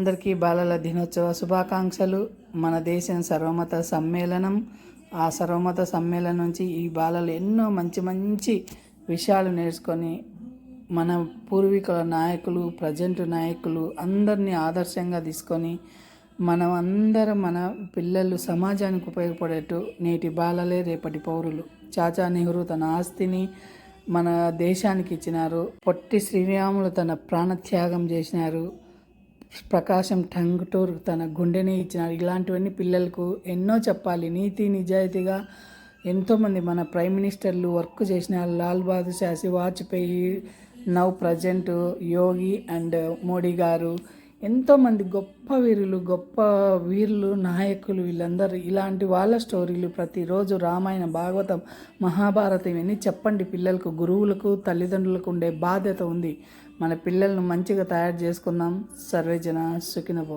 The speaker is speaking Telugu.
అందరికీ బాలల దినోత్సవ శుభాకాంక్షలు. మన దేశం సర్వమత సమ్మేళనం. ఆ సర్వమత సమ్మేళనం నుంచి ఈ బాలలు ఎన్నో మంచి మంచి విషయాలు నేర్చుకొని మన పూర్వీకుల నాయకులు, ప్రజెంట్ నాయకులు అందరినీ ఆదర్శంగా తీసుకొని మనం అందరం మన పిల్లలు సమాజానికి ఉపయోగపడేట్టు నేటి బాలలే రేపటి పౌరులు. చాచా నెహ్రూ తన ఆస్తిని మన దేశానికి ఇచ్చినారు. పొట్టి శ్రీరాములు తన ప్రాణత్యాగం చేసినారు. ప్రకాశం టంగుటూరు తన గుండెని ఇచ్చినారు. ఇలాంటివన్నీ పిల్లలకు ఎన్నో చెప్పాలి. నీతి నిజాయితీగా ఎంతోమంది మన ప్రైమ్ మినిస్టర్లు వర్క్ చేసినారు. Lal Bahadur Shastri, Vajpayee, now present Yogi and Modi garu, ఎంతోమంది గొప్ప వీరులు, నాయకులు, వీళ్ళందరూ ఇలాంటి వాళ్ళ స్టోరీలు ప్రతిరోజు రామాయణ, భాగవతం, మహాభారతం ఇవన్నీ చెప్పండి పిల్లలకు. గురువులకు, తల్లిదండ్రులకు ఉండే బాధ్యత ఉంది. మన పిల్లలను మంచిగా తయారు చేసుకుందాం. సర్వేజన సుఖినో భవంతు.